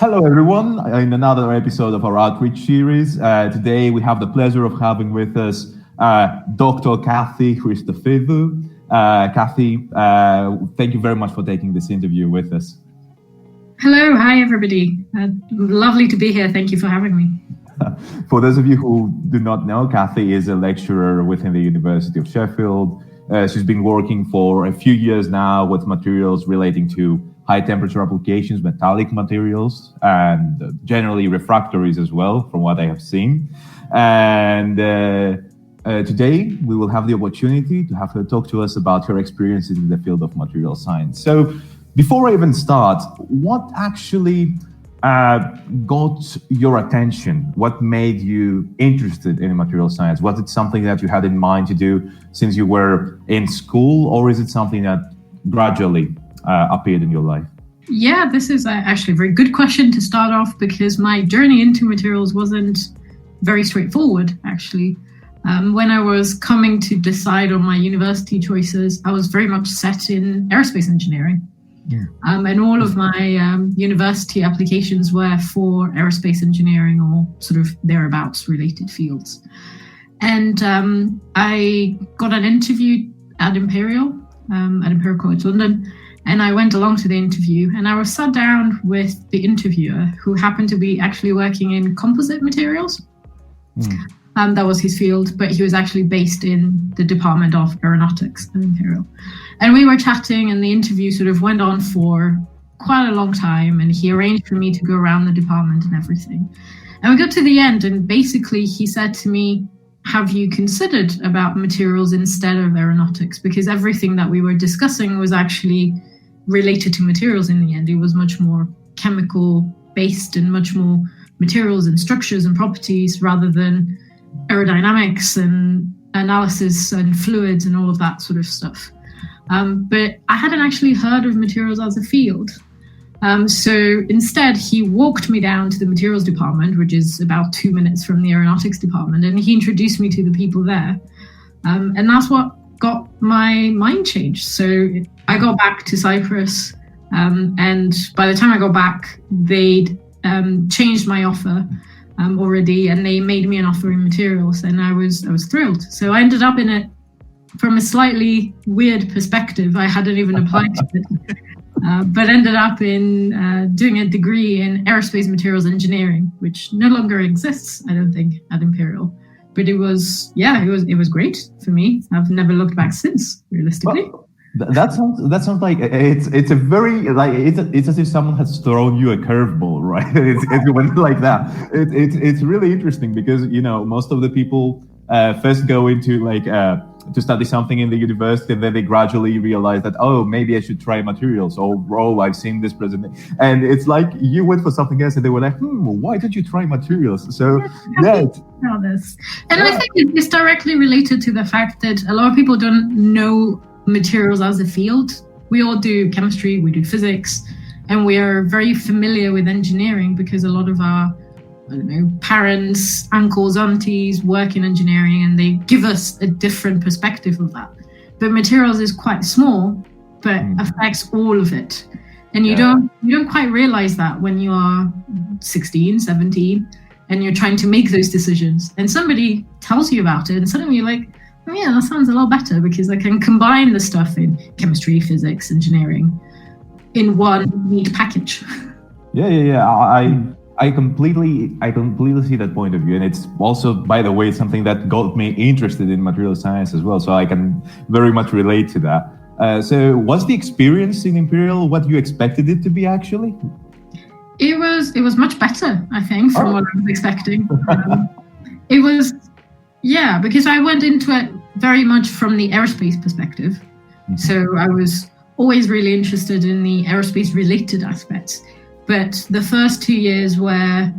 Hello, everyone, in another episode of our outreach series. Today, we have the pleasure of having with us Dr. Kathy Christofidou. Kathy, thank you very much for taking this interview with us. Hello, hi, everybody. Lovely to be here. Thank you for having me. For those of you who do not know, Kathy is a lecturer within the University of Sheffield. She's been working for a few years now with materials relating to high temperature applications, metallic materials, and generally refractories as well, from what I have seen. And today we will have the opportunity to have her talk to us about her experiences in the field of material science. So before I even start, what actually got your attention? What made you interested in material science? Was it something that you had in mind to do since you were in school, or is it something that gradually appeared in your life? Yeah, this is actually a very good question to start off, because my journey into materials wasn't very straightforward, actually. When I was coming to decide on my university choices, I was very much set in aerospace engineering. Yeah. And all of my university applications were for aerospace engineering or sort of thereabouts related fields. And I got an interview at Imperial College London, and I went along to the interview, and I was sat down with the interviewer, who happened to be actually working in composite materials. That was his field, but he was actually based in the Department of Aeronautics at Imperial. And we were chatting, and the interview sort of went on for quite a long time, and he arranged for me to go around the department and everything. And we got to the end, and basically he said to me, have you considered about materials instead of aeronautics? Because everything that we were discussing was actually related to materials in the end. It was much more chemical based and much more materials and structures and properties rather than aerodynamics and analysis and fluids and all of that sort of stuff. But I hadn't actually heard of materials as a field. So instead, he walked me down to the materials department, which is about 2 minutes from the aeronautics department, and he introduced me to the people there. And that's what got my mind changed. So I got back to Cyprus, and by the time I got back, they'd changed my offer already, and they made me an offer in materials, and I was thrilled. So I ended up in it from a slightly weird perspective. I hadn't even applied to it. But ended up in doing a degree in aerospace materials engineering, which no longer exists, I don't think, at Imperial. But it was great for me. I've never looked back since, realistically. Well, that sounds like it's a very it's as if someone has thrown you a curveball, right? It went like that. It's really interesting because most of the people first go into to study something in the university, and then they gradually realize that, oh, maybe I should try materials, or I've seen this presentation, and it's like you went for something else, and they were like, why did you try materials? So I think it's directly related to the fact that a lot of people don't know materials as a field. We all do chemistry, we do physics, and we are very familiar with engineering because a lot of our parents, uncles, aunties work in engineering, and they give us a different perspective of that. But materials is quite small, but affects all of it. And you don't quite realize that when you are 16, 17, and you're trying to make those decisions. And somebody tells you about it, and suddenly you're like, oh yeah, that sounds a lot better, because I can combine the stuff in chemistry, physics, engineering in one neat package. I completely see that point of view, and it's also, by the way, something that got me interested in material science as well. So I can very much relate to that. So, was the experience in Imperial what you expected it to be? Actually, it was much better, I think, from what I was expecting. It was, because I went into it very much from the aerospace perspective. Mm-hmm. So I was always really interested in the aerospace related aspects. But the first 2 years were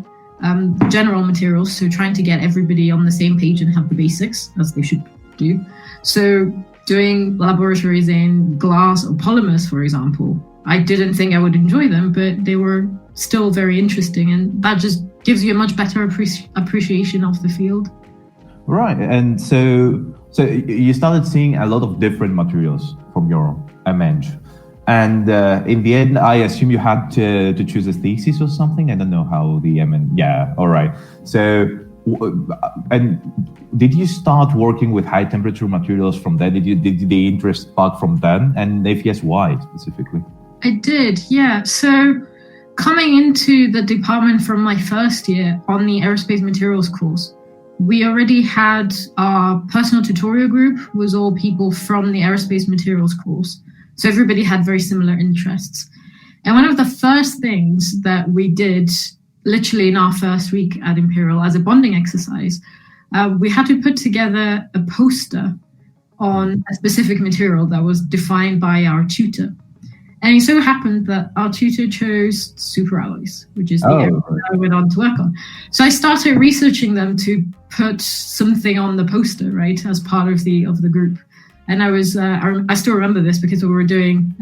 general materials, so trying to get everybody on the same page and have the basics, as they should do. So doing laboratories in glass or polymers, for example, I didn't think I would enjoy them, but they were still very interesting, and that just gives you a much better appreciation of the field. Right, and so you started seeing a lot of different materials from your MEng. And in the end, I assume you had to choose a thesis or something. I don't know how the MN. Yeah, all right. So, and did you start working with high temperature materials from then? Did the interest spark from then? And if yes, why specifically? I did, yeah. So coming into the department from my first year on the aerospace materials course, we already had our personal tutorial group was all people from the aerospace materials course. So everybody had very similar interests. And one of the first things that we did literally in our first week at Imperial as a bonding exercise, we had to put together a poster on a specific material that was defined by our tutor. And it so happened that our tutor chose superalloys, which is the area that I went on to work on. So I started researching them to put something on the poster, right, as part of the group. And I still remember this because we were doing,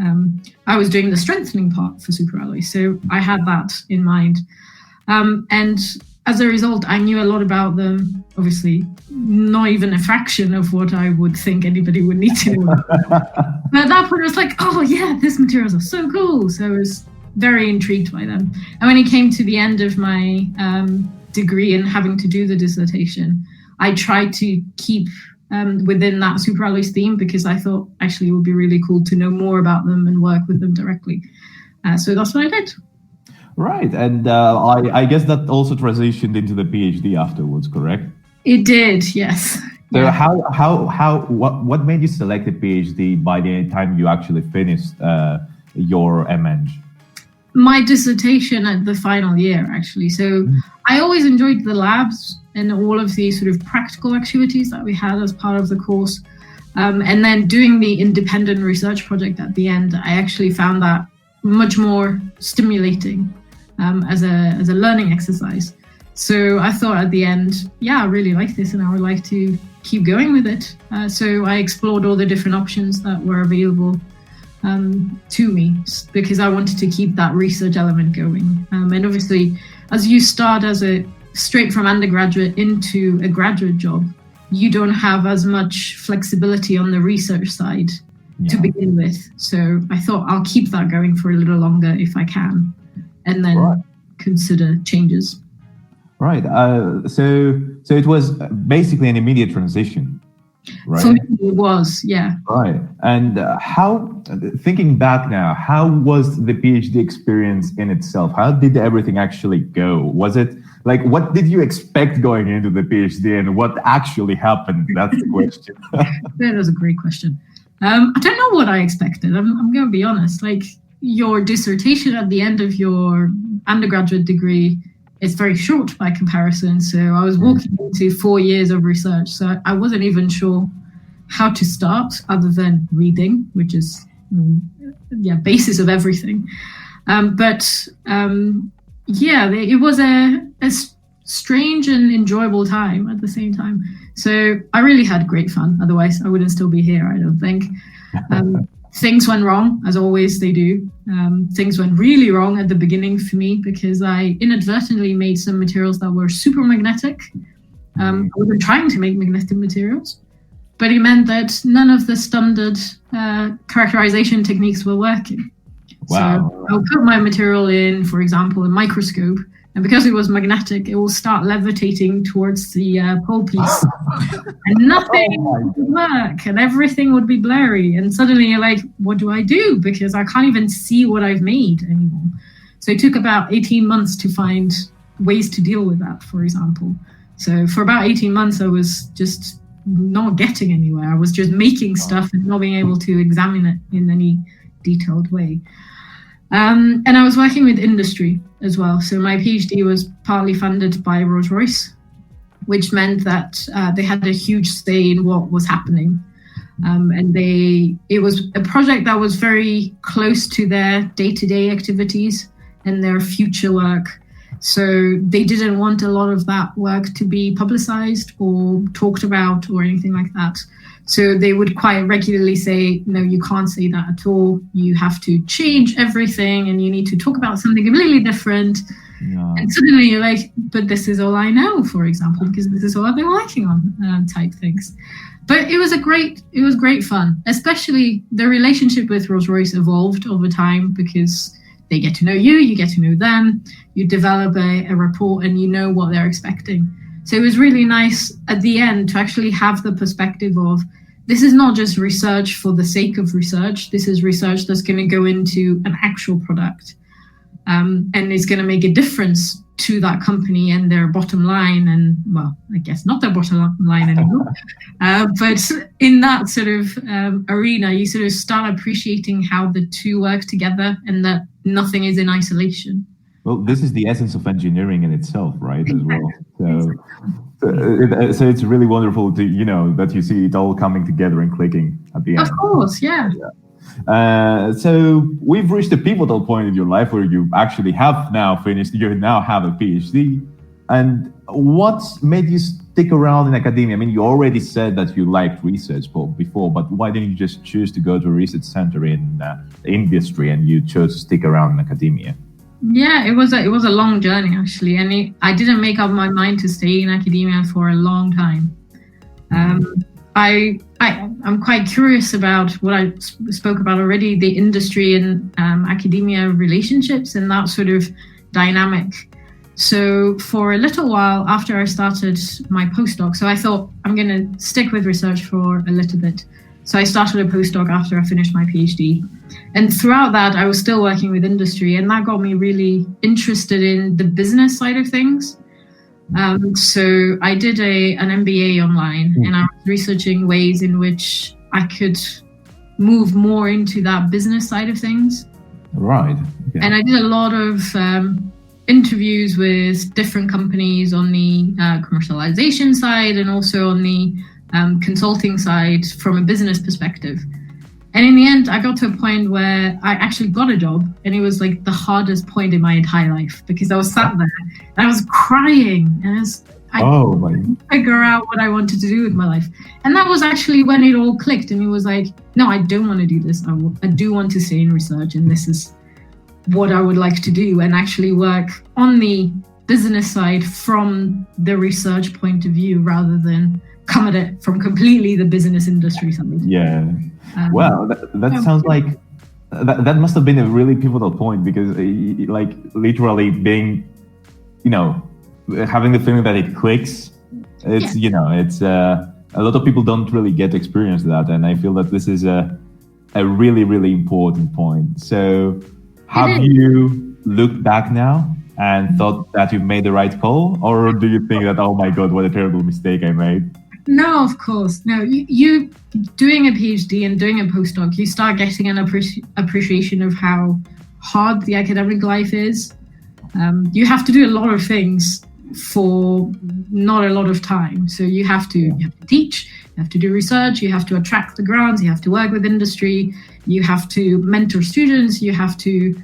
I was doing the strengthening part for superalloys. So I had that in mind. And as a result, I knew a lot about them, obviously not even a fraction of what I would think anybody would need to know. But at that point, I was like, oh yeah, these materials are so cool. So I was very intrigued by them. And when it came to the end of my degree and having to do the dissertation, I tried to keep within that superalloys theme because I thought actually it would be really cool to know more about them and work with them directly. So that's what I did. Right, and I guess that also transitioned into the PhD afterwards, correct? It did, yes. So what made you select a PhD by the time you actually finished your MEng? My dissertation at the final year, actually. So I always enjoyed the labs and all of the sort of practical activities that we had as part of the course. And then doing the independent research project at the end, I actually found that much more stimulating as a learning exercise. So I thought at the end, yeah, I really like this and I would like to keep going with it. So I explored all the different options that were available to me because I wanted to keep that research element going. And obviously, as you start straight from undergraduate into a graduate job, you don't have as much flexibility on the research side to begin with. So I thought I'll keep that going for a little longer if I can, and then consider changes. Right. So it was basically an immediate transition, right? For me, it was, yeah. Right. And thinking back now, how was the PhD experience in itself? How did everything actually go? Was it like, what did you expect going into the PhD and what actually happened? That's the question. That was a great question. I don't know what I expected. I'm going to be honest. Like your dissertation at the end of your undergraduate degree, it's very short by comparison. So I was walking into 4 years of research. So I wasn't even sure how to start other than reading, which is basis of everything. It was a strange and enjoyable time at the same time. So I really had great fun. Otherwise, I wouldn't still be here, I don't think. Things went wrong, as always they do. Things went really wrong at the beginning for me because I inadvertently made some materials that were super magnetic. I wasn't trying to make magnetic materials, but it meant that none of the standard characterization techniques were working. Wow. So I'll put my material in, for example, a microscope, and because it was magnetic, it will start levitating towards the pole piece, and nothing would work, and everything would be blurry. And suddenly you're like, what do I do? Because I can't even see what I've made anymore. So it took about 18 months to find ways to deal with that, for example. So for about 18 months, I was just not getting anywhere. I was just making stuff and not being able to examine it in any detailed way. And I was working with industry as well. So my PhD was partly funded by Rolls-Royce, which meant that they had a huge say in what was happening. And it was a project that was very close to their day-to-day activities and their future work. So they didn't want a lot of that work to be publicized or talked about or anything like that. So they would quite regularly say, no, you can't say that at all. You have to change everything and you need to talk about something completely different. Yeah. And suddenly you're like, but this is all I know, for example, because this is all I've been working on, type things. But it was great fun, especially the relationship with Rolls-Royce evolved over time because they get to know you, you get to know them, you develop a rapport and you know what they're expecting. So it was really nice at the end to actually have the perspective of, this is not just research for the sake of research. This is research that's going to go into an actual product, and is going to make a difference to that company and their bottom line. And, well, I guess not their bottom line anymore. But in that sort of arena, you sort of start appreciating how the two work together and that nothing is in isolation. Well, this is the essence of engineering in itself, right? As well. So it's really wonderful to, that you see it all coming together and clicking at the end. Of course, yeah. So we've reached a pivotal point in your life where you actually have now finished, you now have a PhD. And what made you stick around in academia? I mean, you already said that you liked research before, but why didn't you just choose to go to a research center in industry and you chose to stick around in academia? Yeah, it was a long journey, actually. And I didn't make up my mind to stay in academia for a long time. I'm quite curious about what I spoke about already, the industry and academia relationships and that sort of dynamic. So for a little while after I started my postdoc, so I thought I'm going to stick with research for a little bit. So I started a postdoc after I finished my PhD. And throughout that, I was still working with industry, and that got me really interested in the business side of things. So I did an MBA online, and I was researching ways in which I could move more into that business side of things. Right. Okay. And I did a lot of interviews with different companies on the commercialization side and also on the consulting side from a business perspective. And in the end, I got to a point where I actually got a job, and it was like the hardest point in my entire life because I was sat there and I was crying and I couldn't figure out what I wanted to do with my life. And that was actually when it all clicked, and it was like, no, I don't want to do this. I do want to stay in research, and this is what I would like to do, and actually work on the business side from the research point of view rather than come at it from completely the business industry side. Yeah. Well, that sounds like that must have been a really pivotal point because, like, literally being, having the feeling that it clicks. It's it's a lot of people don't really get to experience that, and I feel that this is a really, really important point. So, have you looked back now and thought that you've made the right call, or do you think that, oh my God, what a terrible mistake I made? No, of course. No, you doing a PhD and doing a postdoc, you start getting an appreciation of how hard the academic life is. You have to do a lot of things for not a lot of time. So you have to teach, you have to do research, you have to attract the grants, you have to work with industry, you have to mentor students, you have to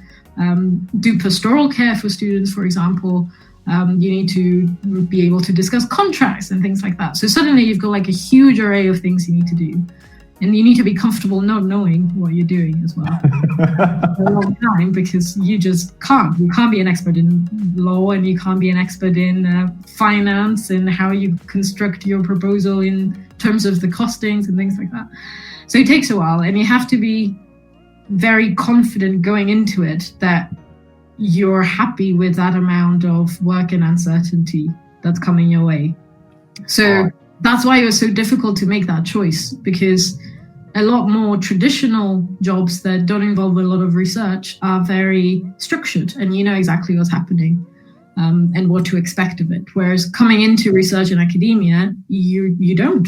do pastoral care for students, for example. You need to be able to discuss contracts and things like that. So suddenly you've got like a huge array of things you need to do. And you need to be comfortable not knowing what you're doing as well for a long time, because you just can't. You can't be an expert in law, and you can't be an expert in finance and how you construct your proposal in terms of the costings and things like that. So it takes a while, and you have to be very confident going into it that you're happy with that amount of work and uncertainty that's coming your way. So that's why it was so difficult to make that choice, because a lot more traditional jobs that don't involve a lot of research are very structured, and you know exactly what's happening and what to expect of it. Whereas coming into research and academia, you don't.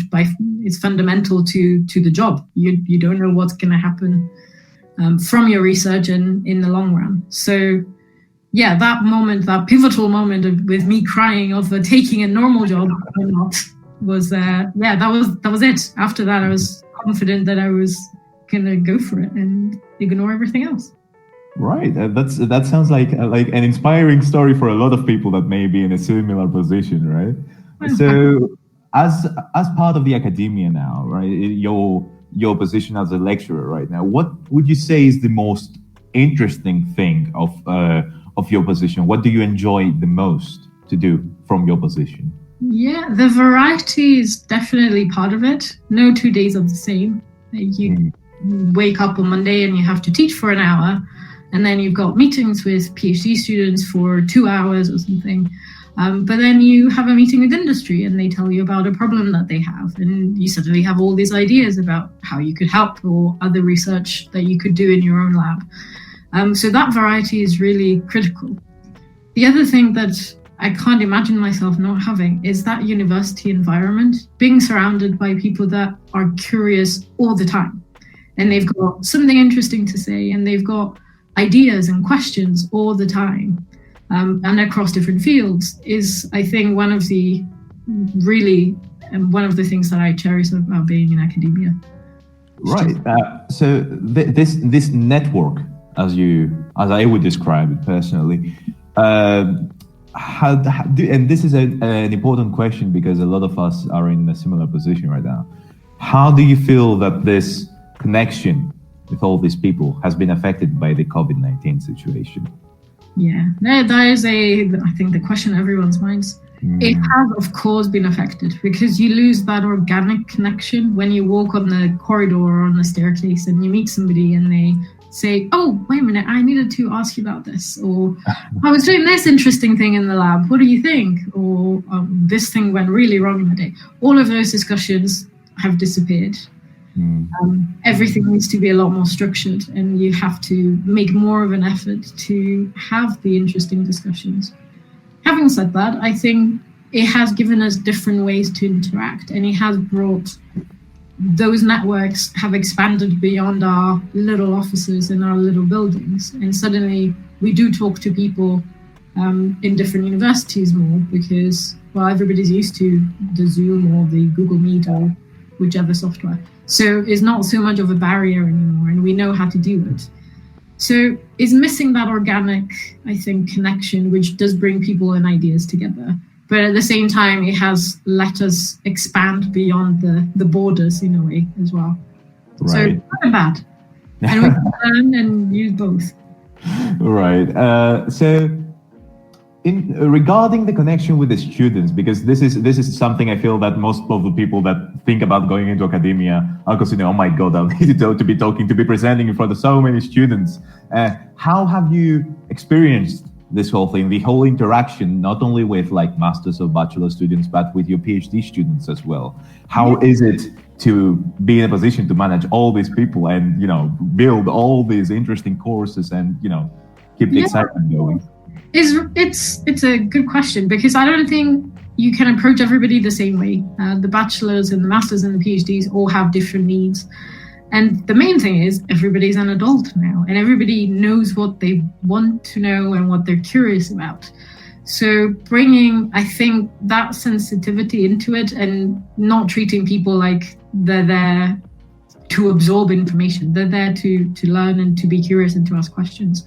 It's fundamental to the job. You don't know what's going to happen from your research and in the long run. So yeah, that moment, that pivotal moment with me crying over taking a normal job or not was that was it. After that, I was confident that I was gonna go for it and ignore everything else. Right. That sounds like an inspiring story for a lot of people that may be in a similar position, right? So, as part of the academia now, right? Your position as a lecturer right now, what would you say is the most interesting thing of of your position? What do you enjoy the most to do from your position? Yeah, the variety is definitely part of it. No 2 days are the same. You wake up on Monday and you have to teach for an hour, and then you've got meetings with PhD students for 2 hours or something. But then you have a meeting with industry and they tell you about a problem that they have, and you suddenly have all these ideas about how you could help or other research that you could do in your own lab. So that variety is really critical. The other thing that I can't imagine myself not having is that university environment, being surrounded by people that are curious all the time. And they've got something interesting to say, and they've got ideas and questions all the time. And across different fields is, I think, one of the things that I cherish about being in academia. Right. So this network, as I would describe it personally, and this is an important question because a lot of us are in a similar position right now. How do you feel that this connection with all these people has been affected by the COVID-19 situation? Yeah, that is I think the question on everyone's minds. It has, of course, been affected because you lose that organic connection when you walk on the corridor or on the staircase and you meet somebody and they say, oh, wait a minute, I needed to ask you about this. Or I was doing this interesting thing in the lab. What do you think? Or this thing went really wrong in the day. All of those discussions have disappeared. Everything needs to be a lot more structured, and you have to make more of an effort to have the interesting discussions. Having said that, I think it has given us different ways to interact, and it has brought those networks have expanded beyond our little offices and our little buildings. And suddenly we do talk to people in different universities more because, well, everybody's used to the Zoom or the Google Meet or whichever software. So it's not so much of a barrier anymore, and we know how to do it. So it's missing that organic, I think, connection, which does bring people and ideas together. But at the same time, it has let us expand beyond the borders in a way as well. Right. So it's not bad. And we can learn and use both. Right. Regarding the connection with the students, because this is something I feel that most of the people that think about going into academia are considering, oh my God, I need to be presenting in front of so many students. How have you experienced this whole thing, the whole interaction, not only with like master's or bachelor students, but with your PhD students as well? How is it to be in a position to manage all these people and, build all these interesting courses and, keep the excitement going? It's a good question because I don't think you can approach everybody the same way. The bachelors and the masters and the PhDs all have different needs. And the main thing is everybody's an adult now and everybody knows what they want to know and what they're curious about. So bringing, I think, that sensitivity into it and not treating people like they're there to absorb information. They're there to learn and to be curious and to ask questions.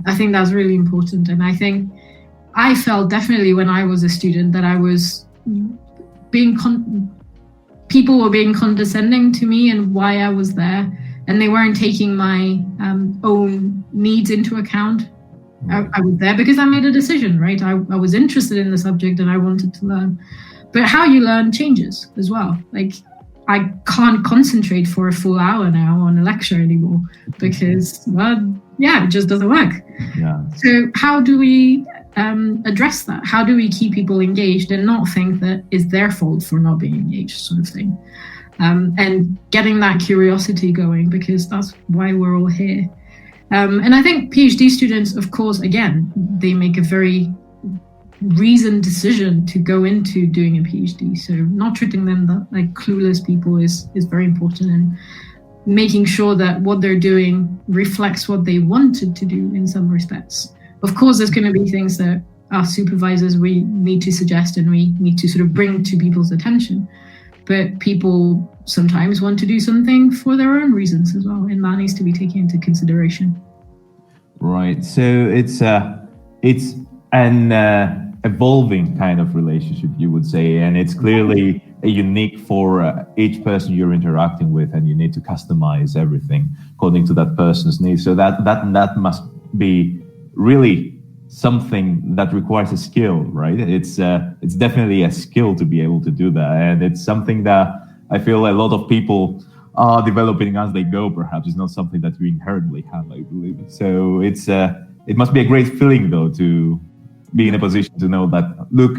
I think that's really important. And I think I felt definitely when I was a student that I was people were being condescending to me and why I was there. And they weren't taking my own needs into account. I was there because I made a decision, right? I was interested in the subject and I wanted to learn. But how you learn changes as well. Like, I can't concentrate for a full hour now on a lecture anymore because, it just doesn't work. Yeah. So how do we address that? How do we keep people engaged and not think that it's their fault for not being engaged, sort of thing? And getting that curiosity going because that's why we're all here. And I think PhD students, of course, again, they make a very reasoned decision to go into doing a PhD. So not treating them like clueless people is very important, and making sure that what they're doing reflects what they wanted to do in some respects. Of course, there's going to be things that our supervisors, we need to suggest and we need to sort of bring to people's attention. But people sometimes want to do something for their own reasons as well, and that needs to be taken into consideration. Right. So it's an evolving kind of relationship, you would say, and it's clearly unique for each person you're interacting with, and you need to customize everything according to that person's needs. So that must be really something that requires a skill, right? It's definitely a skill to be able to do that, and it's something that I feel a lot of people are developing as they go. Perhaps it's not something that you inherently have, I believe. So it must be a great feeling though to be in a position to know that, look,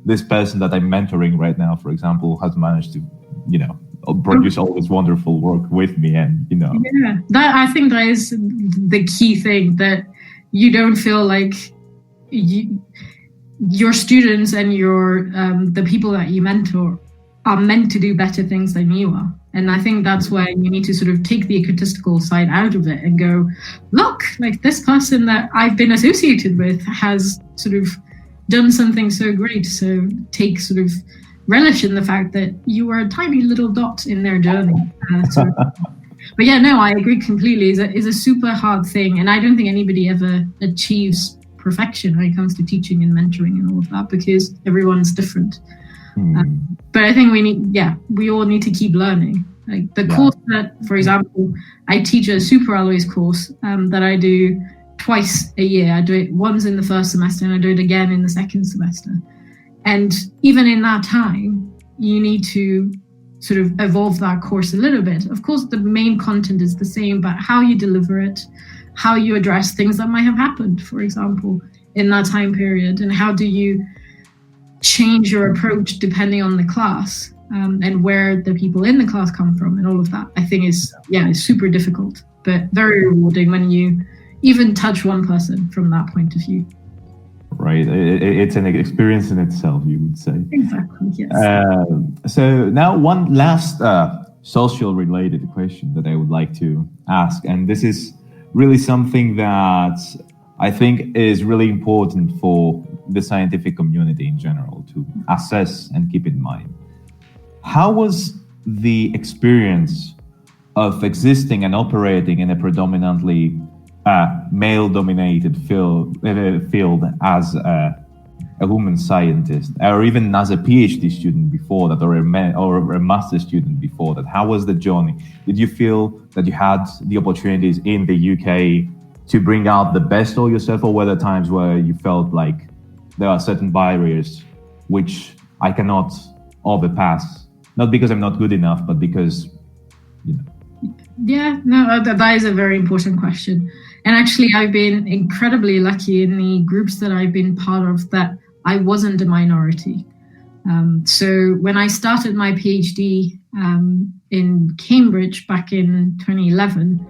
this person that I'm mentoring right now, for example, has managed to, produce all this wonderful work with me, and Yeah, that I think that is the key thing, that you don't feel like your students and the people that you mentor are meant to do better things than you are. And I think that's where you need to sort of take the egotistical side out of it and go, look, like this person that I've been associated with has sort of done something so great. So take sort of relish in the fact that you were a tiny little dot in their journey. But yeah, no, I agree completely. It's a super hard thing. And I don't think anybody ever achieves perfection when it comes to teaching and mentoring and all of that, because everyone's different. But I think we all need to keep learning. Like the course that, for example, I teach a super alloys course that I do twice a year. I do it once in the first semester and I do it again in the second semester. And even in that time, you need to sort of evolve that course a little bit. Of course, the main content is the same, but how you deliver it, how you address things that might have happened, for example, in that time period, and how do you change your approach depending on the class and where the people in the class come from and all of that, I think is super difficult, but very rewarding when you even touch one person from that point of view. Right. It's an experience in itself, you would say. Exactly, yes. So now one last social related question that I would like to ask, and this is really something that I think is really important for the scientific community in general to assess and keep in mind. How was the experience of existing and operating in a predominantly male-dominated field as a woman scientist, or even as a PhD student before that, or a master student before that? How was the journey? Did you feel that you had the opportunities in the UK to bring out the best of yourself, or were there times where you felt like there are certain barriers which I cannot overpass, not because I'm not good enough, but because, Yeah, no, that is a very important question. And actually, I've been incredibly lucky in the groups that I've been part of that I wasn't a minority. So when I started my PhD in Cambridge back in 2011,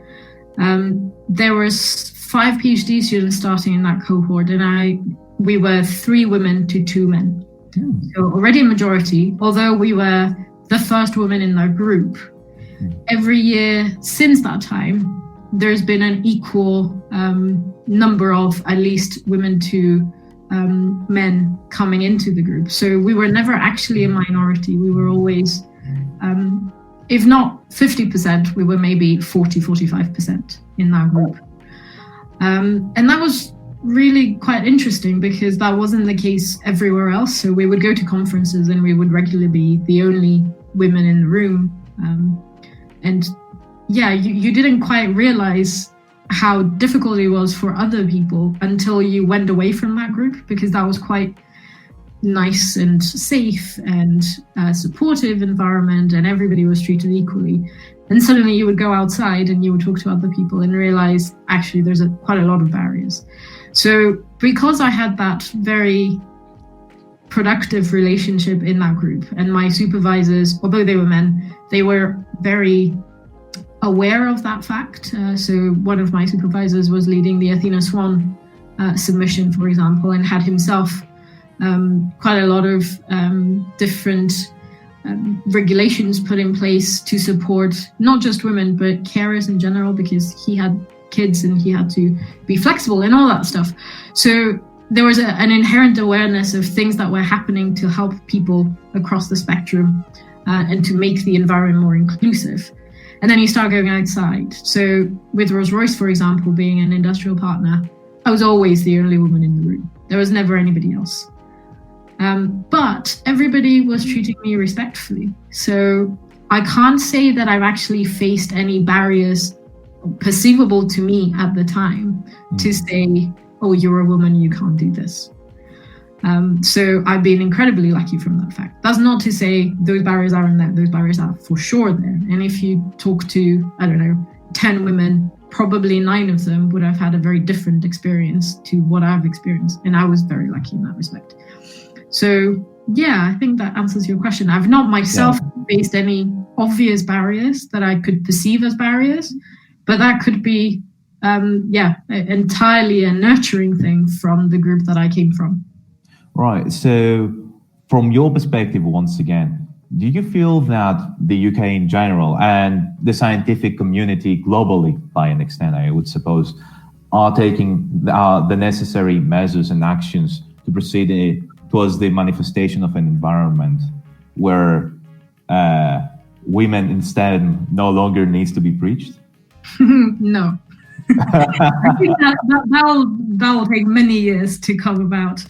there was 5 PhD students starting in that cohort, and we were 3 women to 2 men. So already a majority, although we were the first woman in that group. Every year since that time, there's been an equal number of at least women to men coming into the group. So we were never actually a minority. We were always, if not 50%, we were maybe 40-45% in that group. And that was really quite interesting because that wasn't the case everywhere else. So we would go to conferences and we would regularly be the only women in the room. And yeah, you didn't quite realize how difficult it was for other people until you went away from that group, because that was quite nice and safe and supportive environment, and everybody was treated equally. And suddenly you would go outside and you would talk to other people and realize actually there's quite a lot of barriers. So because I had that very productive relationship in that group, and my supervisors, although they were men, they were very aware of that fact. So one of my supervisors was leading the Athena Swan submission, for example, and had himself quite a lot of different regulations put in place to support not just women, but carers in general, because he had kids and he had to be flexible and all that stuff. So there was an inherent awareness of things that were happening to help people across the spectrum and to make the environment more inclusive. And then you start going outside. So with Rolls-Royce, for example, being an industrial partner, I was always the only woman in the room. There was never anybody else. But everybody was treating me respectfully. So I can't say that I've actually faced any barriers perceivable to me at the time to say, oh, you're a woman, you can't do this. So I've been incredibly lucky from that fact. That's not to say those barriers aren't there. Those barriers are for sure there. And if you talk to, 10 women, probably 9 of them would have had a very different experience to what I've experienced. And I was very lucky in that respect. So yeah, I think that answers your question. I've not myself faced any obvious barriers that I could perceive as barriers, but that could be, entirely a nurturing thing from the group that I came from. Right. So from your perspective, once again, do you feel that the UK in general and the scientific community globally, by an extent, I would suppose, are taking the necessary measures and actions to proceed towards the manifestation of an environment where women instead no longer needs to be preached? No. I think that will take many years to come about.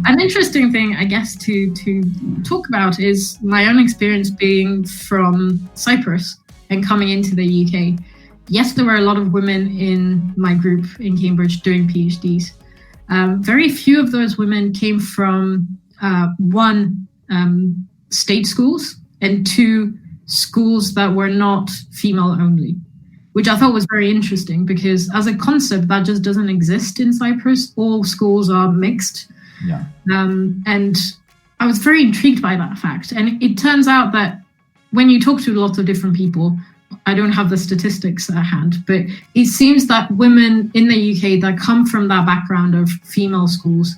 An interesting thing, I guess, to talk about is my own experience being from Cyprus and coming into the UK. Yes, there were a lot of women in my group in Cambridge doing PhDs. Very few of those women came from state schools and 2 schools that were not female only, which I thought was very interesting because as a concept that just doesn't exist in Cyprus. All schools are mixed. Yeah. And I was very intrigued by that fact. And it turns out that when you talk to lots of different people, I don't have the statistics at hand, but it seems that women in the UK that come from that background of female schools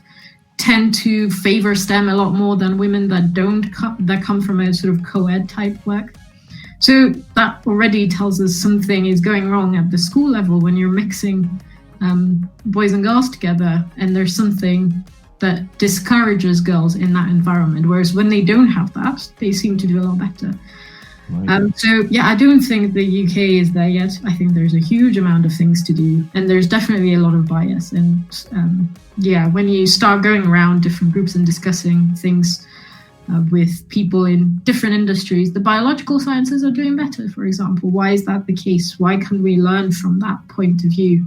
tend to favor STEM a lot more than women that that come from a sort of co-ed type work. So that already tells us something is going wrong at the school level when you're mixing boys and girls together, and there's something that discourages girls in that environment. Whereas when they don't have that, they seem to do a lot better. Right. So yeah, I don't think the UK is there yet. I think there's a huge amount of things to do, and there's definitely a lot of bias. And when you start going around different groups and discussing things with people in different industries, the biological sciences are doing better, for example. Why is that the case? Why can we learn from that point of view?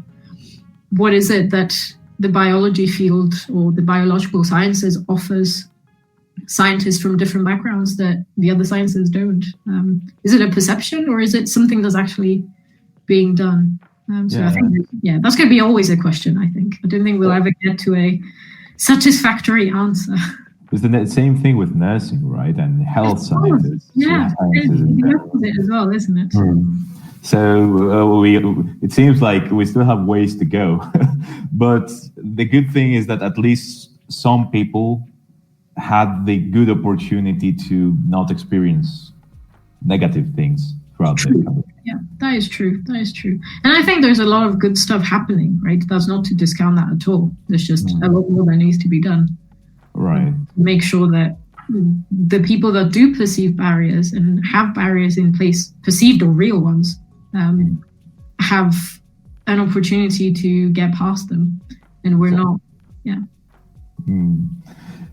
What is it that the biology field or the biological sciences offers scientists from different backgrounds that the other sciences don't? Is it a perception, or is it something that's actually being done? I think, that's going to be always a question, I think. I don't think we'll ever get to a satisfactory answer. It's the same thing with nursing, right? And health sciences. Yeah, it's the opposite as well, isn't it? So it seems like we still have ways to go. But the good thing is that at least some people had the good opportunity to not experience negative things throughout their career. Yeah, that is true. That is true. And I think there's a lot of good stuff happening, right? That's not to discount that at all. There's just a lot more that needs to be done. Right. Make sure that the people that do perceive barriers and have barriers in place, perceived or real ones, have an opportunity to get past them. And we're not,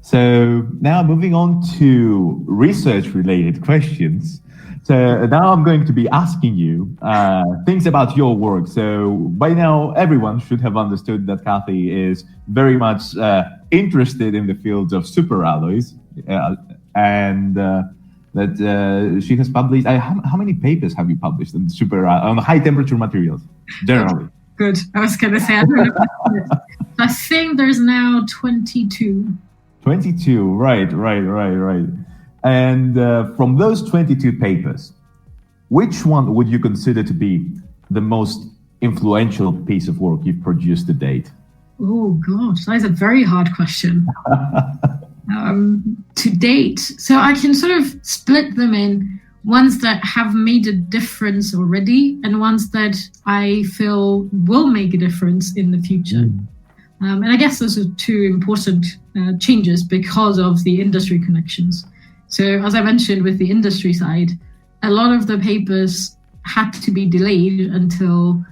So now moving on to research-related questions. So now I'm going to be asking you things about your work. So by now, everyone should have understood that Kathy is very much interested in the fields of superalloys, and that she has published. How many papers have you published on high-temperature materials, generally? Good. I was going to say, I don't know. I think there's now 22. 22, right. And from those 22 papers, which one would you consider to be the most influential piece of work you've produced to date? Oh, gosh, that is a very hard question. To date, so I can sort of split them in ones that have made a difference already and ones that I feel will make a difference in the future. And I guess those are 2 important changes because of the industry connections. So as I mentioned with the industry side, a lot of the papers had to be delayed until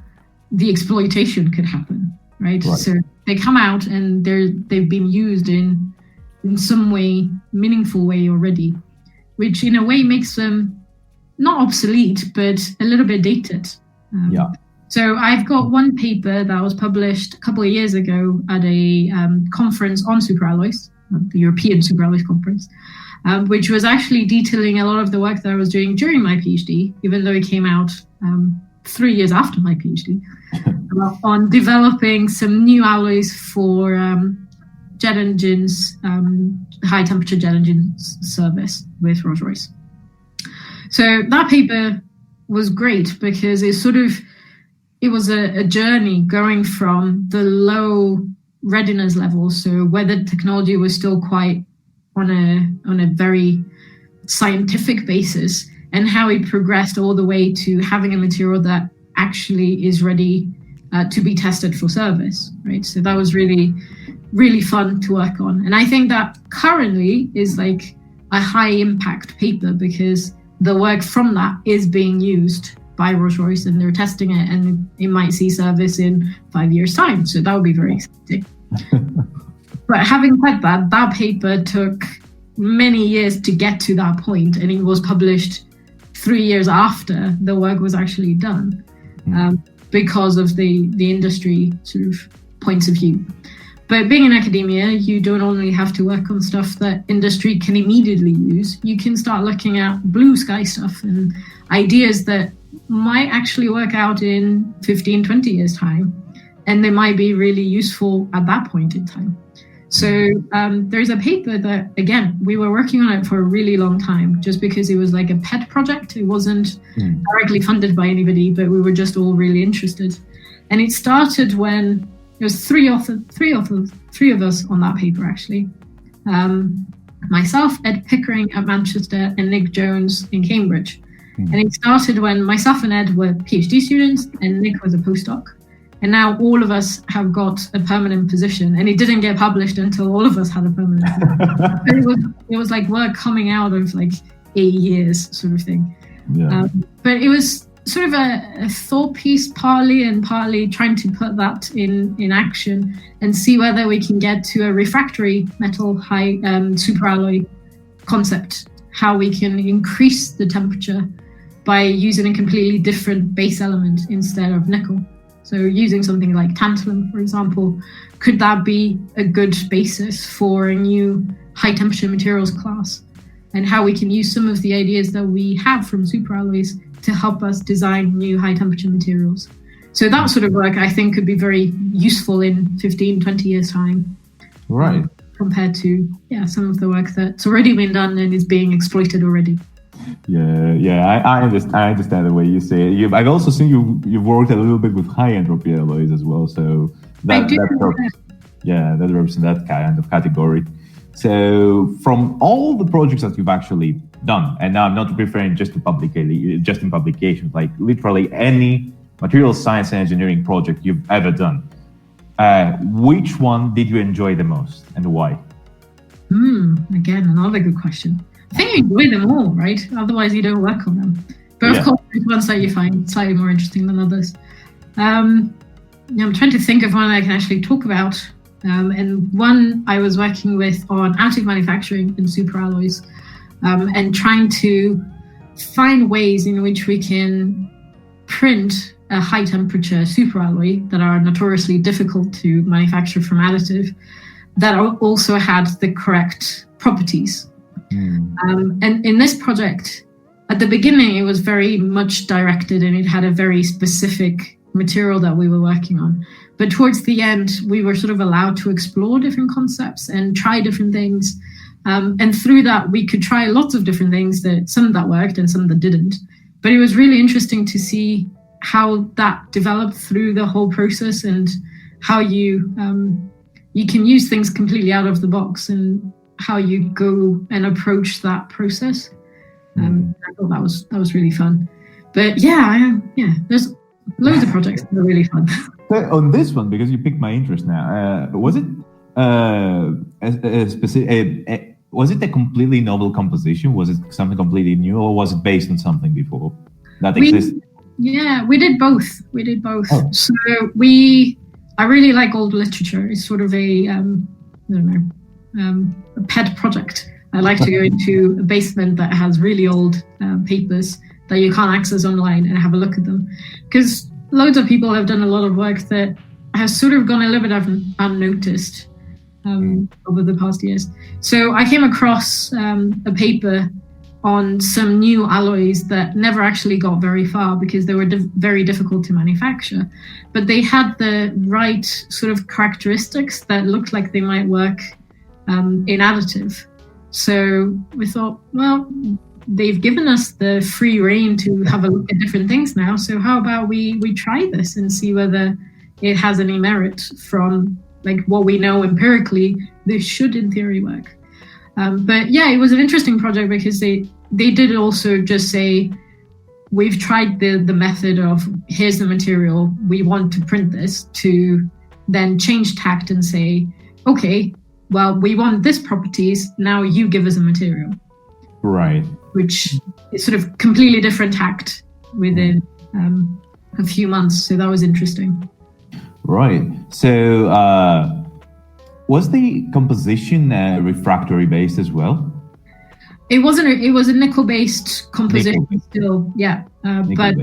the exploitation could happen, right? So they come out and they've been used in some way, meaningful way already, which in a way makes them not obsolete, but a little bit dated. So I've got one paper that was published a couple of years ago at a conference on superalloys, the European Superalloys Conference, which was actually detailing a lot of the work that I was doing during my PhD, even though it came out 3 years after my PhD, on developing some new alloys for jet engines, high temperature jet engines service with Rolls-Royce. So that paper was great because it was a journey going from the low readiness level, so where the technology was still quite on a very scientific basis, and how it progressed all the way to having a material that actually is ready to be tested for service, right? So that was really, really fun to work on. And I think that currently is like a high impact paper because the work from that is being used by Rolls-Royce and they're testing it, and it might see service in 5 years' time. So that would be very exciting. But having said that, that paper took many years to get to that point, and it was published 3 years after the work was actually done, because of the industry sort of points of view. But being in academia, you don't only have to work on stuff that industry can immediately use. You can start looking at blue sky stuff and ideas that might actually work out in 15, 20 years' time, and they might be really useful at that point in time. So there's a paper that, again, we were working on it for a really long time, just because it was like a pet project. It wasn't directly funded by anybody, but we were just all really interested. And it started when there was three of us on that paper, actually. Myself, Ed Pickering at Manchester, and Nick Jones in Cambridge. And it started when myself and Ed were PhD students and Nick was a postdoc. And now all of us have got a permanent position, and it didn't get published until all of us had a permanent position. It was like work coming out of like 8 years sort of thing. Yeah. But it was sort of a thought piece, partly trying to put that in action and see whether we can get to a refractory metal high superalloy concept, how we can increase the temperature by using a completely different base element instead of nickel. So using something like tantalum, for example, could that be a good basis for a new high temperature materials class? And how we can use some of the ideas that we have from superalloys to help us design new high temperature materials. So that sort of work, I think, could be very useful in 15, 20 years' time. Right. Compared to some of the work that's already been done and is being exploited already. I understand the way you say it. I've also seen you've worked a little bit with high entropy alloys as well, so that represents that kind of category. So from all the projects that you've actually done, and now I'm not referring just in publications, like literally any material science and engineering project you've ever done, which one did you enjoy the most and why? Again, another good question. I think you enjoy them all, right? Otherwise you don't work on them. But of course, there's ones that you find slightly more interesting than others. I'm trying to think of one I can actually talk about. And one I was working with on additive manufacturing in superalloys, and trying to find ways in which we can print a high temperature superalloy that are notoriously difficult to manufacture from additive, that also had the correct properties. And in this project, at the beginning, it was very much directed and it had a very specific material that we were working on. But towards the end, we were sort of allowed to explore different concepts and try different things. And through that, we could try lots of different things, some that worked and some that didn't. But it was really interesting to see how that developed through the whole process and how you can use things completely out of the box and how you go and approach that process. I thought that was really fun. But there's loads of projects that are really fun. On this one, because you piqued my interest now, was it was it a completely novel composition? Was it something completely new, or was it based on something before that existed? Yeah, we did both. Oh. So I really like old literature. It's sort of a pet project. I like to go into a basement that has really old papers that you can't access online and have a look at them. Because loads of people have done a lot of work that has sort of gone a little bit unnoticed over the past years. So I came across a paper on some new alloys that never actually got very far because they were very difficult to manufacture, but they had the right sort of characteristics that looked like they might work in additive. So we thought, well, they've given us the free rein to have a look at different things now, so how about we try this and see whether it has any merit from like what we know empirically. This should in theory work. But yeah, it was an interesting project because they did also just say, we've tried the method of here's the material, we want to print this, to then change tact and say, okay, well, we want this properties, now you give us a material. Right. Which is sort of completely different tact within a few months. So that was interesting. Right. So was the composition refractory based as well? It wasn't. It was a nickel-based composition still, yeah. But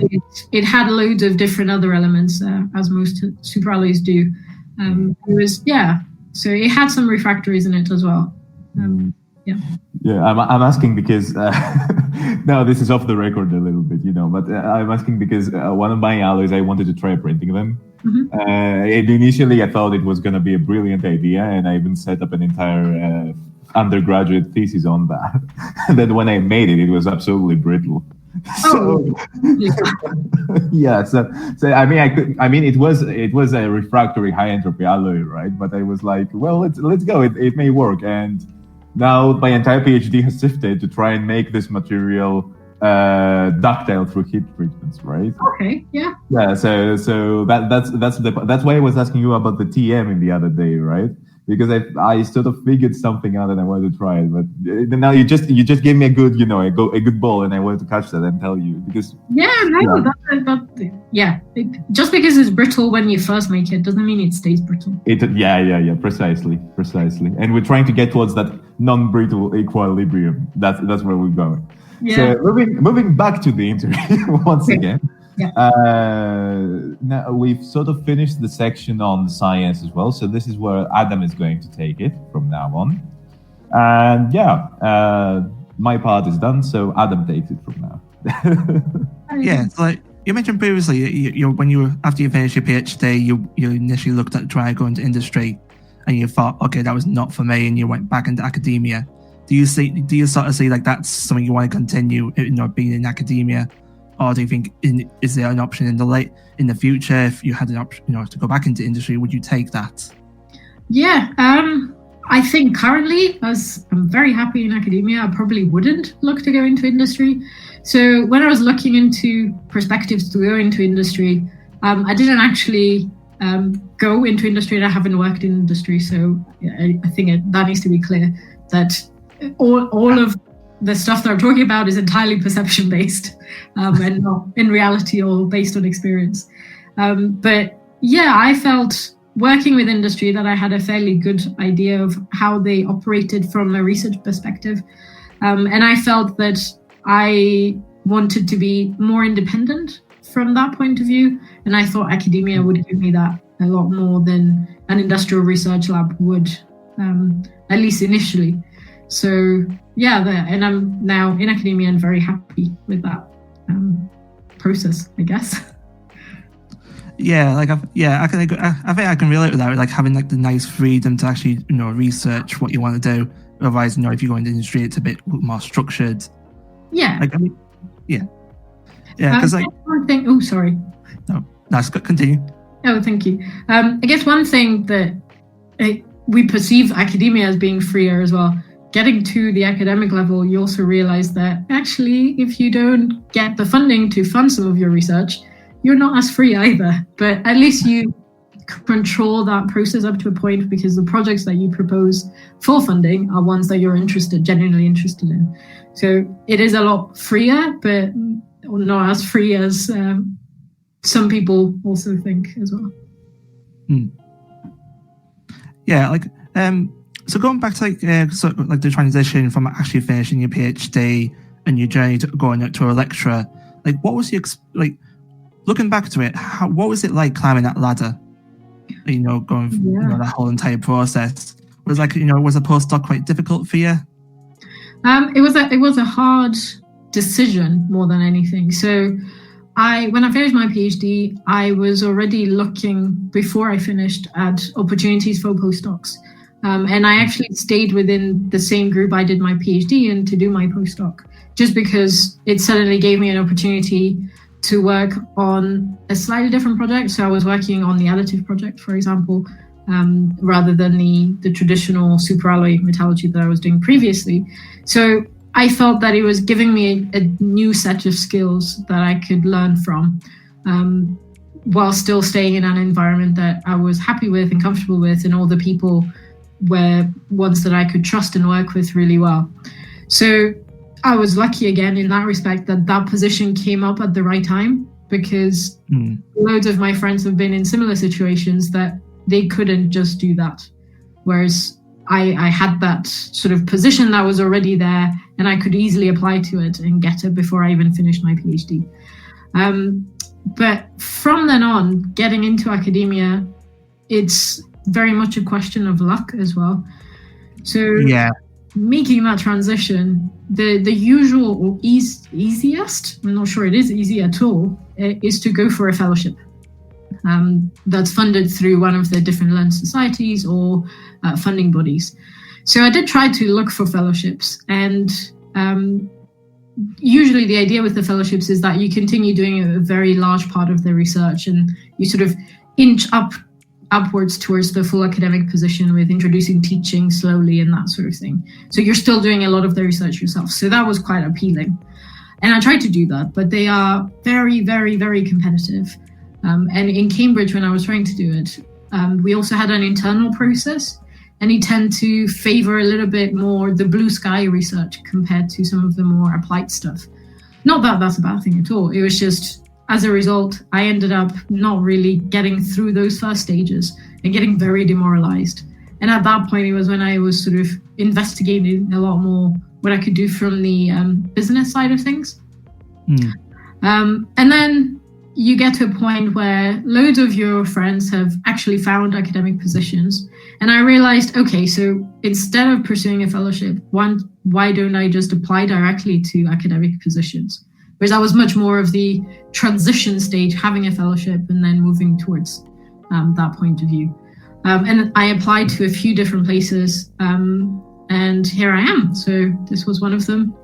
it had loads of different other elements, as most superalloys do. It was, yeah. So it had some refractories in it as well. Yeah. Yeah, I'm asking because now this is off the record a little bit, but I'm asking because one of my alloys, I wanted to try printing them. Mm-hmm. And initially, I thought it was going to be a brilliant idea, and I even set up an entire undergraduate thesis on that. And then when I made it, it was absolutely brittle. So, yeah. So I mean, it was a refractory high entropy alloy, right? But I was like, well, let's go. It may work. And now my entire PhD has shifted to try and make this material ductile through heat treatments, right? Okay. Yeah. Yeah. So that's why I was asking you about the TM in the other day, right? Because I sort of figured something out and I wanted to try it, but now you just gave me a good a good ball, and I wanted to catch that and tell you because just because it's brittle when you first make it doesn't mean it stays brittle. Precisely, and we're trying to get towards that non-brittle equilibrium. That's where we're going. Yeah. So moving back to the interview once again. Yeah. Now we've sort of finished the section on science as well, so this is where Adam is going to take it from now on. And my part is done, so Adam takes it from now. Yeah, so like you mentioned previously, after you finished your PhD, you initially looked at trying to go into industry, and you thought, okay, that was not for me, and you went back into academia. Do you sort of see like that's something you want to continue, being in academia? Or do you think is there an option in the future, if you had an option, to go back into industry, would you take that? Yeah, I think currently, as I'm very happy in academia, I probably wouldn't look to go into industry. So when I was looking into perspectives to go into industry, I didn't actually go into industry, and I haven't worked in industry. So I think that needs to be clear that all of the stuff that I'm talking about is entirely perception based and not in reality or based on experience. But yeah, I felt working with industry that I had a fairly good idea of how they operated from a research perspective. And I felt that I wanted to be more independent from that point of view. And I thought academia would give me that a lot more than an industrial research lab would, at least initially. So yeah, and I'm now in academia and very happy with that process, I guess. Yeah, I think I can relate with that, like having like the nice freedom to actually research what you want to do. Otherwise, if you go into industry, it's a bit more structured. Yeah. Because one thing. Oh, sorry. No, that's good. Continue. Oh, thank you. I guess one thing that we perceive academia as being freer as well. Getting to the academic level, you also realize that actually, if you don't get the funding to fund some of your research, you're not as free either. But at least you control that process up to a point, because the projects that you propose for funding are ones that you're genuinely interested in. So it is a lot freer, but not as free as some people also think as well. Yeah, so going back to the transition from actually finishing your PhD and your journey to going to a lecturer, what was looking back to it, what was it like climbing that ladder? Going that whole entire process. Was was a postdoc quite difficult for you? It was a hard decision more than anything. So when I finished my PhD, I was already looking before I finished at opportunities for postdocs. And I actually stayed within the same group I did my PhD in to do my postdoc, just because it suddenly gave me an opportunity to work on a slightly different project. So I was working on the additive project, for example, rather than the traditional superalloy metallurgy that I was doing previously. So I felt that it was giving me a new set of skills that I could learn from, while still staying in an environment that I was happy with and comfortable with, and all the people were ones that I could trust and work with really well. So I was lucky again in that respect that position came up at the right time, because loads of my friends have been in similar situations that they couldn't just do that. Whereas I had that sort of position that was already there, and I could easily apply to it and get it before I even finished my PhD. But from then on, getting into academia, it's very much a question of luck as well. So making that transition, the usual or easiest, I'm not sure it is easy at all, is to go for a fellowship. That's funded through one of the different learned societies or funding bodies. So I did try to look for fellowships, and usually the idea with the fellowships is that you continue doing a very large part of the research, and you sort of inch upwards towards the full academic position with introducing teaching slowly and that sort of thing. So you're still doing a lot of the research yourself. So that was quite appealing. And I tried to do that, but they are very, very, very competitive. And in Cambridge, when I was trying to do it, we also had an internal process, and you tend to favor a little bit more the blue sky research compared to some of the more applied stuff. Not that that's a bad thing at all. It was just, as a result, I ended up not really getting through those first stages and getting very demoralized. And at that point, it was when I was sort of investigating a lot more what I could do from the business side of things. And then you get to a point where loads of your friends have actually found academic positions. And I realized, okay, so instead of pursuing a fellowship, why don't I just apply directly to academic positions? Whereas I was much more of the transition stage, having a fellowship and then moving towards that point of view. And I applied to a few different places, and here I am. So this was one of them.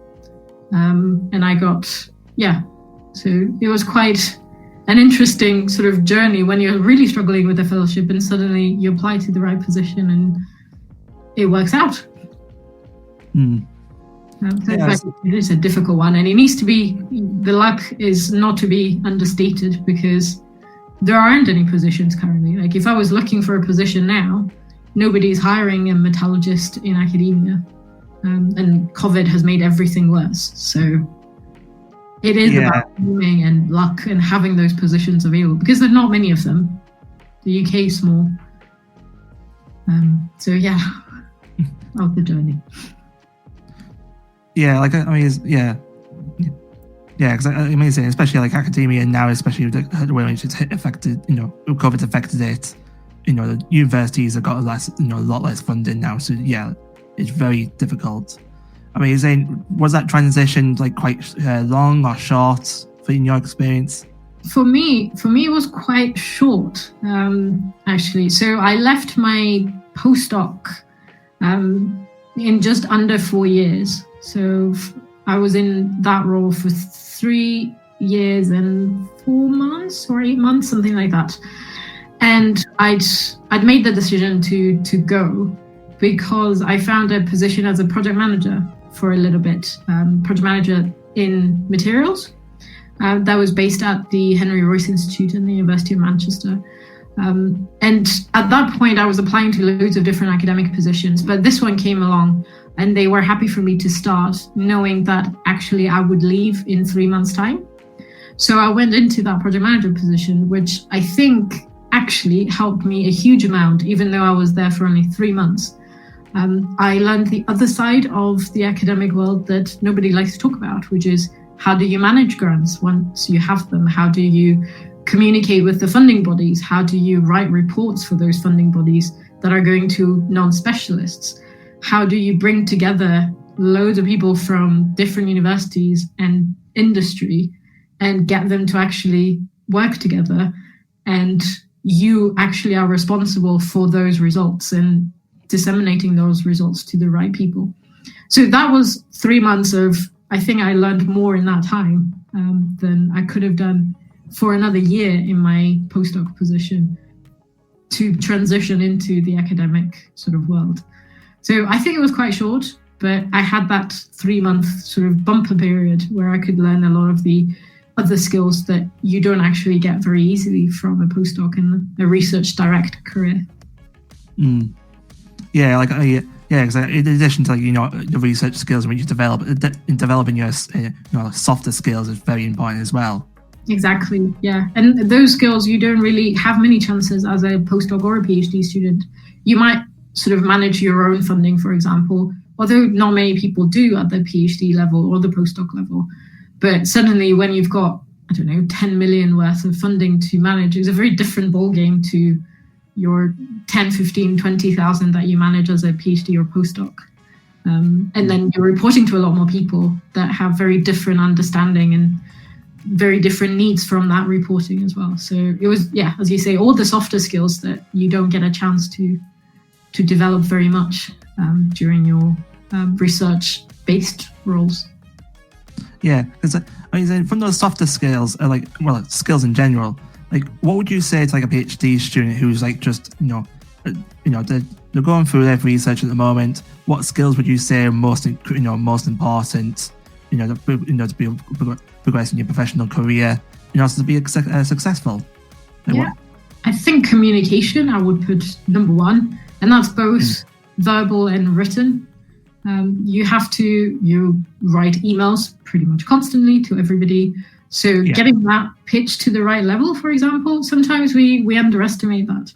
And I got, so it was quite an interesting sort of journey when you're really struggling with a fellowship and suddenly you apply to the right position and it works out. It is a difficult one, and it needs to be, the luck is not to be understated, because there aren't any positions currently. Like if I was looking for a position now, nobody's hiring a metallurgist in academia, and COVID has made everything worse. So it is about aiming and luck and having those positions available, because there's not many of them. The UK is small. Of the journey. Because especially like academia now, especially the way it's affected, COVID's affected it. The universities have got a lot less funding now, so it's very difficult. Was that transition like quite long or short in your experience? For me, it was quite short, actually. So I left my postdoc in just under 4 years. So I was in that role for 3 years and 4 months or 8 months, something like that. And I'd made the decision to go because I found a position as a project manager for a little bit, project manager in materials. That was based at the Henry Royce Institute in the University of Manchester. And at that point, I was applying to loads of different academic positions, but this one came along and they were happy for me to start, knowing that actually I would leave in 3 months' time. So I went into that project manager position, which I think actually helped me a huge amount, even though I was there for only 3 months. I learned the other side of the academic world that nobody likes to talk about, which is how do you manage grants once you have them? How do you communicate with the funding bodies? How do you write reports for those funding bodies that are going to non-specialists? How do you bring together loads of people from different universities and industry and get them to actually work together? And you actually are responsible for those results and disseminating those results to the right people. So that was 3 months of, I think I learned more in that time than I could have done for another year in my postdoc position to transition into the academic sort of world. So I think it was quite short, but I had that 3 month sort of bumper period where I could learn a lot of the other skills that you don't actually get very easily from a postdoc and a research direct career. Yeah, like because in addition to the research skills which you develop, in developing your softer skills is very important as well. Exactly, yeah. And those skills you don't really have many chances as a postdoc or a PhD student. You might sort of manage your own funding, for example, although not many people do at the PhD level or the postdoc level. But suddenly when you've got, 10 million worth of funding to manage, it's a very different ballgame to your 10, 15, 20,000 that you manage as a PhD or postdoc. And then you're reporting to a lot more people that have very different understanding and very different needs from that reporting as well. So it was, as you say, all the softer skills that you don't get a chance to develop very much during your research-based roles. Yeah, because from those softer skills, skills in general, what would you say to a PhD student who's just they're going through their research at the moment? What skills would you say are most important, to be progressing your professional career, to be successful? I think communication I would put number one, and that's both verbal and written. You write emails pretty much constantly to everybody. So getting that pitch to the right level, for example, sometimes we underestimate that.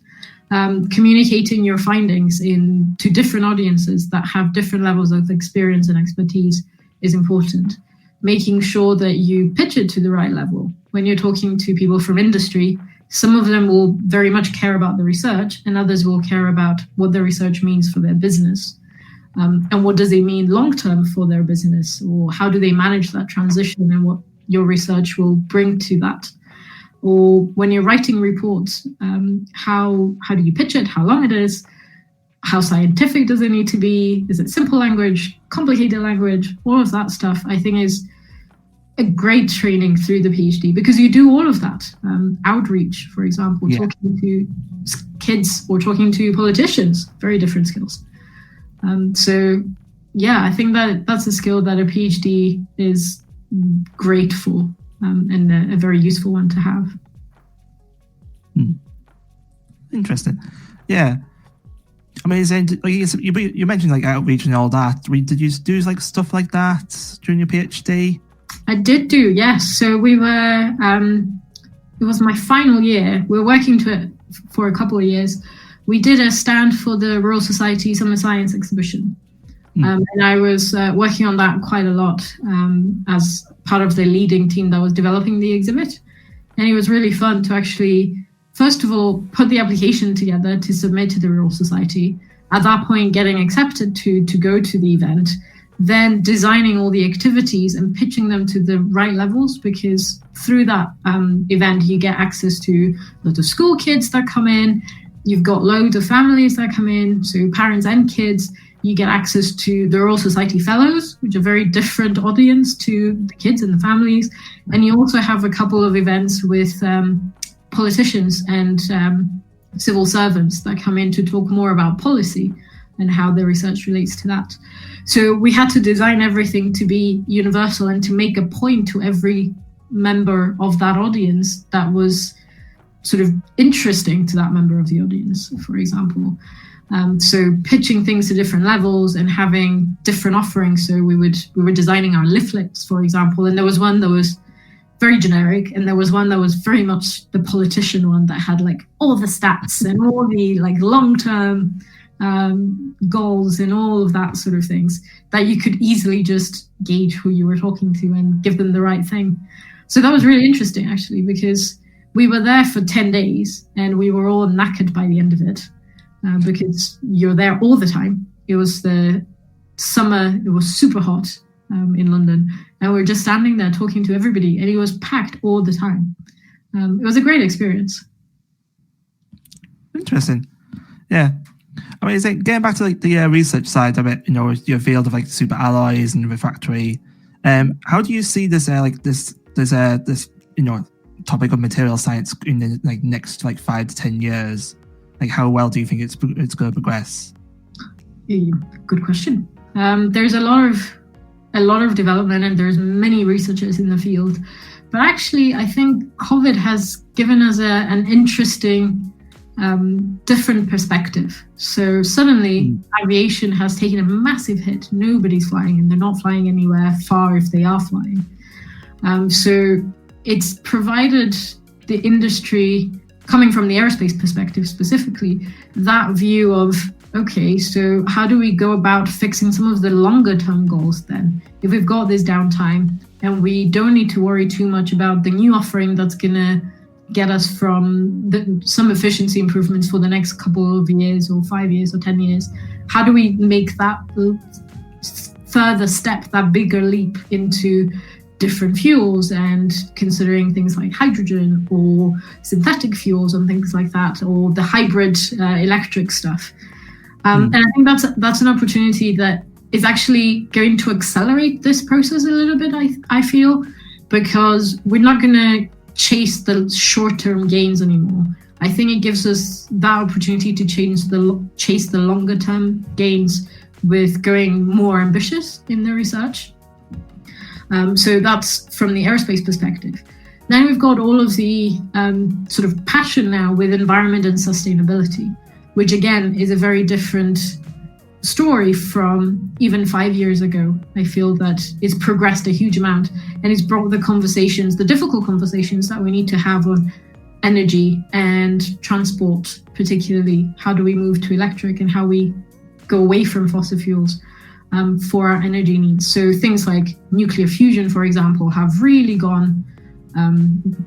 Communicating your findings to different audiences that have different levels of experience and expertise is important. Making sure that you pitch it to the right level. When you're talking to people from industry, some of them will very much care about the research and others will care about what the research means for their business. And what does it mean long-term for their business, or how do they manage that transition and what your research will bring to that? Or when you're writing reports, how do you pitch it, how long it is, how scientific does it need to be, is it simple language, complicated language, all of that stuff I think is a great training through the PhD, because you do all of that. Outreach, for example, talking to kids or talking to politicians, very different skills. I think that's a skill that a PhD is great for, and a very useful one to have. Interesting. Yeah. You mentioned outreach and all that. Did you do stuff like that during your PhD? I did do, yes. So we were, it was my final year. We were working to it for a couple of years. We did a stand for the Royal Society Summer Science Exhibition. And I was working on that quite a lot as part of the leading team that was developing the exhibit. And it was really fun to actually, first of all, put the application together to submit to the Royal Society. At that point, getting accepted to go to the event, then designing all the activities and pitching them to the right levels, because through that event, you get access to a lot of school kids that come in. You've got loads of families that come in, so parents and kids. You get access to the Royal Society Fellows, which are a very different audience to the kids and the families. And you also have a couple of events with politicians and civil servants that come in to talk more about policy and how the research relates to that. So we had to design everything to be universal and to make a point to every member of that audience that was sort of interesting to that member of the audience, for example. So pitching things to different levels and having different offerings. So we were designing our leaflets, for example, and there was one that was very generic, and there was one that was very much the politician one that had all the stats and all the long-term goals and all of that sort of things that you could easily just gauge who you were talking to and give them the right thing. So that was really interesting, actually, because we were there for 10 days and we were all knackered by the end of it because you're there all the time. It was the summer, it was super hot in London, and we were just standing there talking to everybody, and it was packed all the time. It was a great experience. Interesting. Yeah. I mean, getting back to like the research side of it, you know, your field of like super alloys and refractory. How do you see this this you know, topic of material science in the like next like 5 to 10 years? Like, how well do you think it's going to progress? Good question. There's a lot of development, and there's many researchers in the field. But actually, I think COVID has given us an interesting, different perspective. So suddenly, aviation has taken a massive hit. Nobody's flying, and they're not flying anywhere far if they are flying. So it's provided the industry, coming from the aerospace perspective specifically, that view of, okay, so how do we go about fixing some of the longer term goals then? If we've got this downtime and we don't need to worry too much about the new offering that's going to get us from some efficiency improvements for the next couple of years or 5 years or 10 years, how do we make that further step, that bigger leap into different fuels and considering things like hydrogen or synthetic fuels and things like that, or the hybrid electric stuff. And I think that's an opportunity that is actually going to accelerate this process a little bit, I feel, because we're not going to chase the short-term gains anymore. I think it gives us that opportunity to chase the longer-term gains with going more ambitious in the research. So that's from the aerospace perspective. Then we've got all of the sort of passion now with environment and sustainability, which again is a very different story from even 5 years ago. I feel that it's progressed a huge amount, and it's brought the conversations, the difficult conversations that we need to have on energy and transport, particularly how do we move to electric and how we go away from fossil fuels for our energy needs. So things like nuclear fusion, for example, have really gone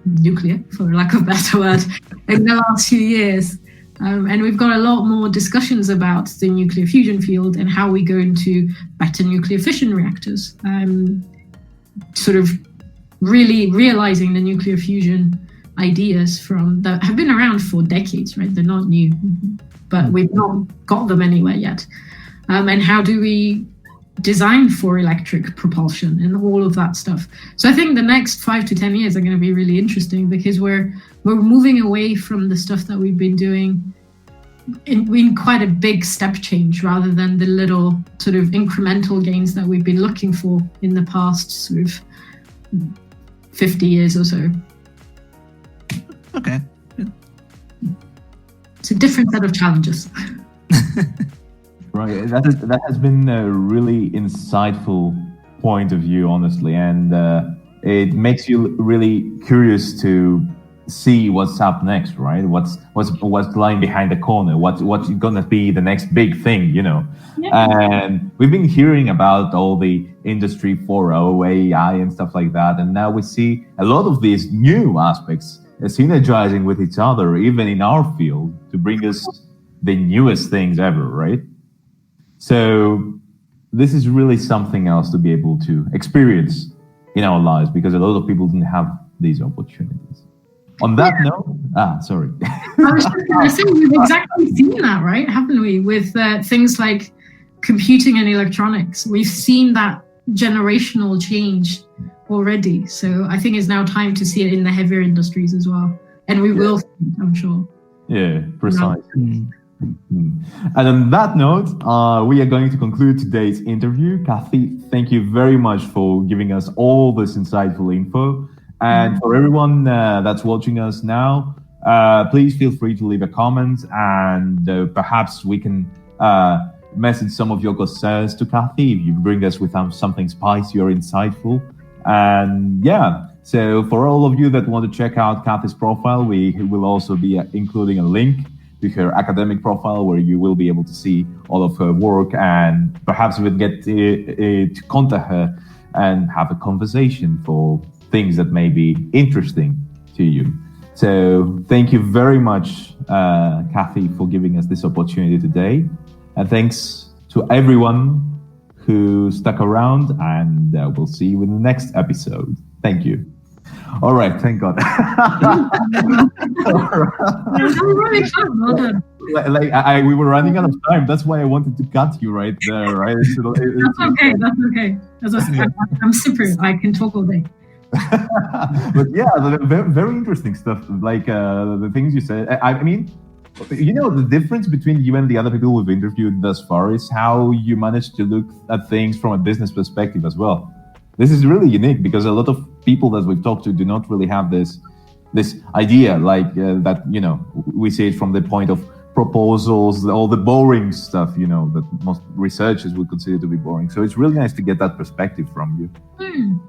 nuclear, for lack of a better word, in the last few years. And we've got a lot more discussions about the nuclear fusion field and how we go into better nuclear fission reactors. Sort of really realizing the nuclear fusion ideas that have been around for decades, right? They're not new, but we've not got them anywhere yet. And how do we design for electric propulsion and all of that stuff? So I think the next 5 to 10 years are going to be really interesting, because we're moving away from the stuff that we've been doing in quite a big step change, rather than the little sort of incremental gains that we've been looking for in the past sort of 50 years or so. Okay. It's a different set of challenges. Right, that has been a really insightful point of view, honestly, and it makes you really curious to see what's up next, right? What's lying behind the corner? What's gonna be the next big thing, you know? Yeah. And we've been hearing about all the Industry 4.0, AI, and stuff like that, and now we see a lot of these new aspects synergizing with each other, even in our field, to bring us the newest things ever, right? So this is really something else to be able to experience in our lives, because a lot of people didn't have these opportunities. On that note, sorry. I was just going to say, we've exactly seen that, right? Haven't we? With things like computing and electronics. We've seen that generational change already. So I think it's now time to see it in the heavier industries as well. And we will, I'm sure. Yeah, precisely. And on that note, we are going to conclude today's interview. Kathy, thank you very much for giving us all this insightful info. And for everyone that's watching us now, please feel free to leave a comment, and perhaps we can message some of your concerns to Kathy if you bring us with something spicy or insightful. And yeah, so for all of you that want to check out Kathy's profile, we will also be including a link to her academic profile, where you will be able to see all of her work, and perhaps we'll get to contact her and have a conversation for things that may be interesting to you. So thank you very much, Kathy, for giving us this opportunity today. And thanks to everyone who stuck around, and we'll see you in the next episode. Thank you. All right, thank God. Really fun. Well done. We were running out of time. That's why I wanted to cut you right there, right? That's okay. That's okay. As I said, I'm Cypriot. I can talk all day. But yeah, very interesting stuff. Like the things you said. I mean, the difference between you and the other people we've interviewed thus far is how you manage to look at things from a business perspective as well. This is really unique because a lot of people that we've talked to do not really have this idea, like that. We see it from the point of proposals, all the boring stuff, that most researchers would consider to be boring. So it's really nice to get that perspective from you.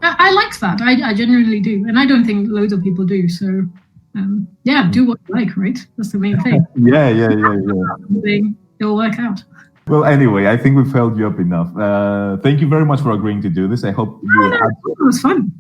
I like that. I genuinely do. And I don't think loads of people do. So, do what you like, right? That's the main thing. Yeah. It'll work out. Well, anyway, I think we've held you up enough. Thank you very much for agreeing to do this. I hope you... It was fun.